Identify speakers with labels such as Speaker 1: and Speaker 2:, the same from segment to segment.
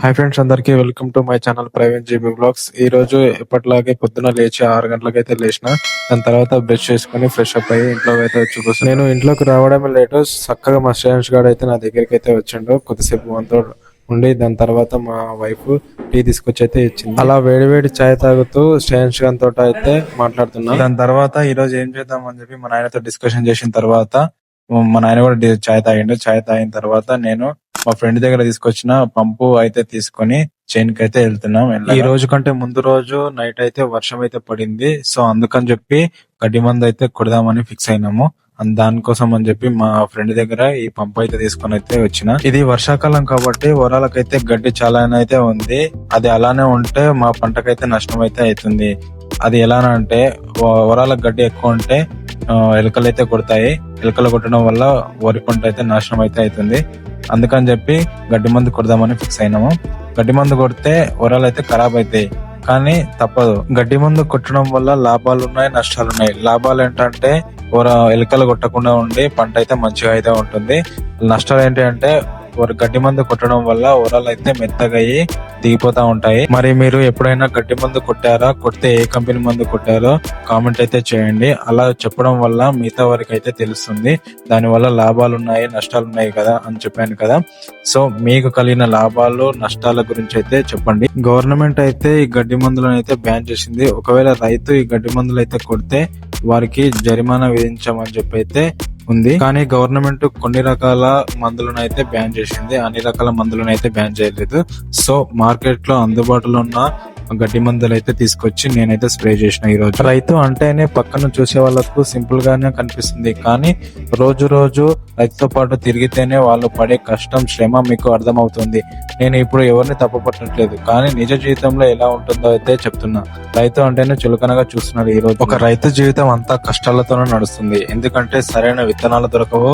Speaker 1: Hi friends, అందరికీ welcome to my channel Praveen GB blogs. ఈ రోజు ఎప్పటిలాగే పొద్దున లేచి 6 గంటలకైతే లేచిన. దాని తర్వాత బ్రష్ చేసుకుని ఫ్రెష్ అప్ అయ్యి ఇంట్లోకి అయితే వచ్చి కూర్చున్నాను. నేను ఇంట్లోకి రావడమే లేటు. చక్కగా మా శ్రేయాన్స్ గాడు అయితే నా దగ్గరికి అయితే వచ్చిండు. కొద్దిసేపు మనతో ఉండి దాని తర్వాత మా వైఫ్ టీ తీసుకొచ్చి అయితే ఇచ్చింది. అలా వేడివేడి చాయ్ తాగుతూ శ్రేయాన్స్ గారి తోట అయితే మాట్లాడుతున్నాను. దాని తర్వాత ఈ రోజు ఏం చేద్దాం అని చెప్పి మా నాయనతో డిస్కషన్ చేసిన తర్వాత మా నాయన కూడా చాయ్ తాగిండు. చాయ్ తాగిన తర్వాత నేను మా ఫ్రెండ్ దగ్గర తీసుకొచ్చిన పంపు అయితే తీసుకొని చైన్ కి అయితే వెళ్తున్నాం. ఈ రోజు కంటే ముందు రోజు నైట్ అయితే వర్షం అయితే పడింది. సో అందుకని చెప్పి గడ్డి మందు అయితే కొడదామని ఫిక్స్ అయినాము. దానికోసం అని చెప్పి మా ఫ్రెండ్ దగ్గర ఈ పంపు అయితే తీసుకొని అయితే వచ్చిన. ఇది వర్షాకాలం కాబట్టి వరాలకైతే గడ్డి చాలా అయితే ఉంది. అది అలానే ఉంటే మా పంటకైతే నష్టం అయితే అవుతుంది. అది ఎలా అంటే వరాల గడ్డి ఎక్కువ ఉంటే ఎలుకలు అయితే కొడతాయి. ఎలుకలు కొట్టడం వల్ల వరి పంట అయితే నాశనం అయితే అవుతుంది. అందుకని చెప్పి గడ్డి మందు కొడదామని ఫిక్స్ అయినాము. గడ్డి మందు కొడితే వరాలు అయితే ఖరాబ్ అవుతాయి, కానీ తప్పదు. గడ్డి మందు కొట్టడం వల్ల లాభాలు ఉన్నాయి, నష్టాలు ఉన్నాయి. లాభాలు ఏంటంటే ఎలుకలు కొట్టకుండా ఉండి పంట అయితే మంచిగా అయితే ఉంటుంది. నష్టాలు ఏంటి అంటే గడ్డి మందు కొట్టడం వల్ల వరాలు అయితే మెత్తగా అయ్యి దిగిపోతా ఉంటాయి. మరి మీరు ఎప్పుడైనా గడ్డి మందు కొట్టారా? కొడితే ఏ కంపెనీ మందు కొట్టారో కామెంట్ అయితే చేయండి. అలా చెప్పడం వల్ల మిగతా వారికి అయితే తెలుస్తుంది దాని వల్ల లాభాలు ఉన్నాయి, నష్టాలు ఉన్నాయి కదా అని చెప్పాను కదా. సో మీకు కలిగిన లాభాలు నష్టాల గురించి అయితే చెప్పండి. గవర్నమెంట్ అయితే ఈ గడ్డి మందులను అయితే బ్యాన్ చేసింది. ఒకవేళ రైతు ఈ గడ్డి మందులు అయితే కొడితే వారికి జరిమానా విధించమని చెప్పి అయితే ఉంది. కానీ గవర్నమెంట్ కొన్ని రకాల మందులను అయితే బ్యాన్ చేసింది, అన్ని రకాల మందులను అయితే బ్యాన్ చేయలేదు. సో మార్కెట్ లో అందుబాటులో ఉన్న గడ్డి మందులు అయితే తీసుకొచ్చి నేనైతే స్ప్రే చేసిన. ఈ రోజు రైతు అంటేనే పక్కన చూసే వాళ్ళకు సింపుల్ గానే కనిపిస్తుంది, కానీ రోజు రోజు రైతుతో పాటు తిరిగితేనే వాళ్ళు పడే కష్టం, శ్రమ మీకు అర్థమవుతుంది. నేను ఇప్పుడు ఎవరిని తప్పుపట్టట్లేదు, కానీ నిజ జీవితంలో ఎలా ఉంటుందో అయితే చెప్తున్నా. రైతు అంటేనే చులకనగా చూస్తున్నారు. ఈ రోజు ఒక రైతు జీవితం అంతా కష్టాలతోనే నడుస్తుంది. ఎందుకంటే సరైన విత్తనాలు దొరకవు,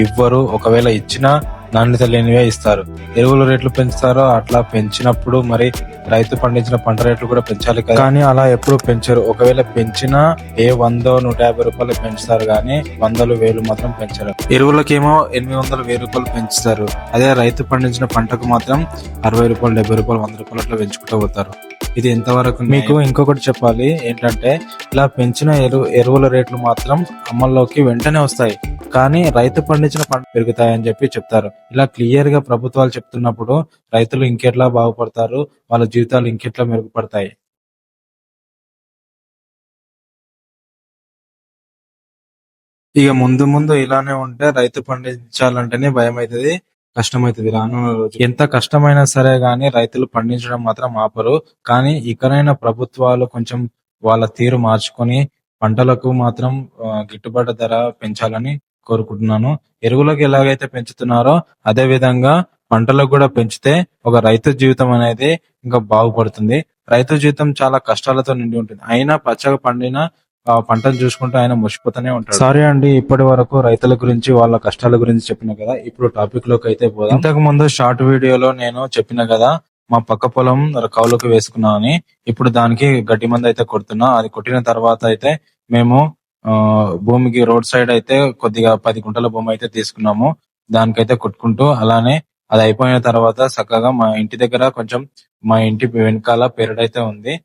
Speaker 1: ఇవ్వరు. ఒకవేళ ఇచ్చినా నాణ్యత లేనివే ఇస్తారు. ఎరువుల రేట్లు పెంచుతారో అట్లా పెంచినప్పుడు మరి రైతు పండించిన పంట రేట్లు కూడా పెంచాలి కదా. కానీ అలా ఎప్పుడు పెంచరు. ఒకవేళ పెంచినా 100, 150 రూపాయలు పెంచుతారు, కానీ 100, 1000 మాత్రం పెంచరు. ఎరువులకేమో 800, 1000 రూపాయలు పెంచుతారు. అదే రైతు పండించిన పంటకు మాత్రం 60 రూపాయలు, 70 రూపాయలు, 100 రూపాయలు అట్లా పెంచుకుంటూ పోతారు. ఇది ఎంతవరకు? మీకు ఇంకొకటి చెప్పాలి ఏంటంటే, ఇలా పెంచిన ఎరువుల రేట్లు మాత్రం అమల్లోకి వెంటనే వస్తాయి, కానీ రైతు పండించిన పంట పెరుగుతాయని చెప్పి చెప్తారు. ఇలా క్లియర్ గా ప్రభుత్వాలు చెప్తున్నప్పుడు రైతులు ఇంకెట్లా బాగుపడతారు, వాళ్ళ జీవితాలు ఇంకెట్లా మెరుగుపడతాయి. ఇక ముందు ముందు ఇలానే ఉంటే రైతు పండించాలంటేనే భయం అవుతుంది, కష్టమైతుంది. రానున్న రోజు ఎంత కష్టమైనా సరే గాని రైతులు పండించడం మాత్రం ఆపరు. కానీ ఇకనైనా ప్రభుత్వాలు కొంచెం వాళ్ళ తీరు మార్చుకొని పంటలకు మాత్రం గిట్టుబాటు ధర పెంచాలని కోరుకుంటున్నాను. ఎరువులకు ఎలాగైతే పెంచుతున్నారో అదే విధంగా పంటలకు కూడా పెంచితే ఒక రైతు జీవితం అనేది ఇంకా బాగుపడుతుంది. రైతు జీవితం చాలా కష్టాలతో నిండి ఉంటుంది. అయినా పచ్చగా పండిన పంటను చూసుకుంటూ ఆయన మురిసిపోతూనే ఉంటాడు. సారీ అండి, ఇప్పటి వరకు రైతుల గురించి, వాళ్ళ కష్టాల గురించి చెప్పిన కదా. ఇప్పుడు టాపిక్ లోకి అయితే పోదాం. ఇంతకు ముందు షార్ట్ వీడియోలో నేను చెప్పిన కదా, మా పక్క పొలం కౌలుకు వేసుకున్నా అని. ఇప్పుడు దానికి గడ్డి మందు అయితే కొడుతున్నా. అది కొట్టిన తర్వాత అయితే మేము భూమికి రోడ్ సైడ్ అయితే కొద్దిగా 10 గుంటల భూమి అయితే తీసుకున్నాము. దానికైతే కొట్టుకుంటూ అలానే అది అయిపోయిన తర్వాత చక్కగా మా ఇంటి దగ్గర కొంచెం, మా ఇంటి వెనకాల పెరడైతే ఉంది.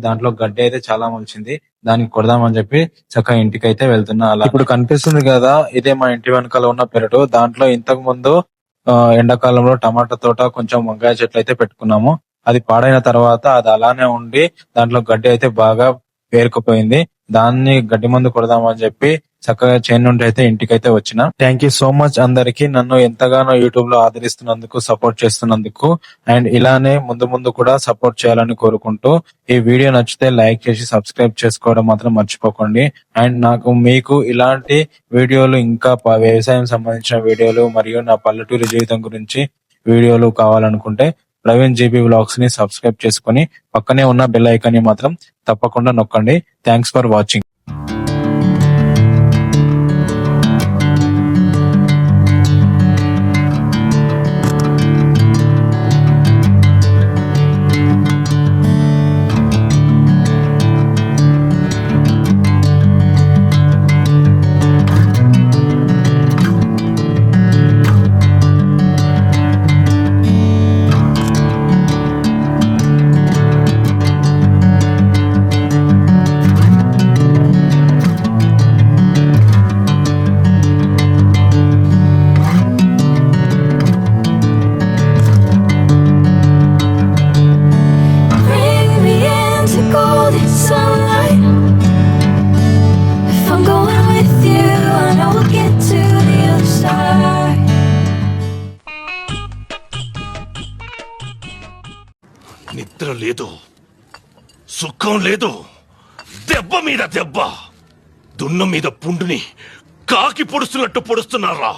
Speaker 1: దాంట్లో గడ్డి అయితే చాలా మొలిచింది. దానికి కొడదామని చెప్పి చక్కగా ఇంటికి అయితే వెళ్తున్నా. అలా ఇప్పుడు కనిపిస్తుంది కదా, ఇదే మా ఇంటి వెనకాల ఉన్న పెరడు. దాంట్లో ఇంతకు ముందు ఎండాకాలంలో టమాటా తోట, కొంచెం వంకాయ చెట్లు అయితే పెట్టుకున్నాము. అది పాడైన తర్వాత అది అలానే ఉండి దాంట్లో గడ్డి అయితే బాగా పేరుకుపోయింది. దాన్ని గడ్డి మందు కొడదామని చెప్పి చక్కగా చైన్ నుండి అయితే ఇంటికైతే వచ్చిన. థ్యాంక్ యూ సో మచ్ అందరికి, నన్ను ఎంతగానో యూట్యూబ్ లో ఆదరిస్తున్నందుకు, సపోర్ట్ చేస్తున్నందుకు. అండ్ ఇలానే ముందు ముందు కూడా సపోర్ట్ చేయాలని కోరుకుంటూ, ఈ వీడియో నచ్చితే లైక్ చేసి సబ్స్క్రైబ్ చేసుకోవడం మాత్రం మర్చిపోకండి. అండ్ మీకు ఇలాంటి వీడియోలు, ఇంకా వ్యవసాయం సంబంధించిన వీడియోలు మరియు నా పల్లెటూరి జీవితం గురించి వీడియోలు కావాలనుకుంటే ప్రవీణ్ జీబీ వ్లాగ్స్ ని సబ్స్క్రైబ్ చేసుకుని పక్కనే ఉన్న బెల్ ఐకాన్ ని మాత్రం తప్పకుండా నొక్కండి. Thanks for watching.
Speaker 2: లేదు, సుఖం లేదు, దెబ్బ మీద దెబ్బ, దున్న మీద పుండుని కాకి పొడుస్తున్నట్టు పొడుస్తున్నారా?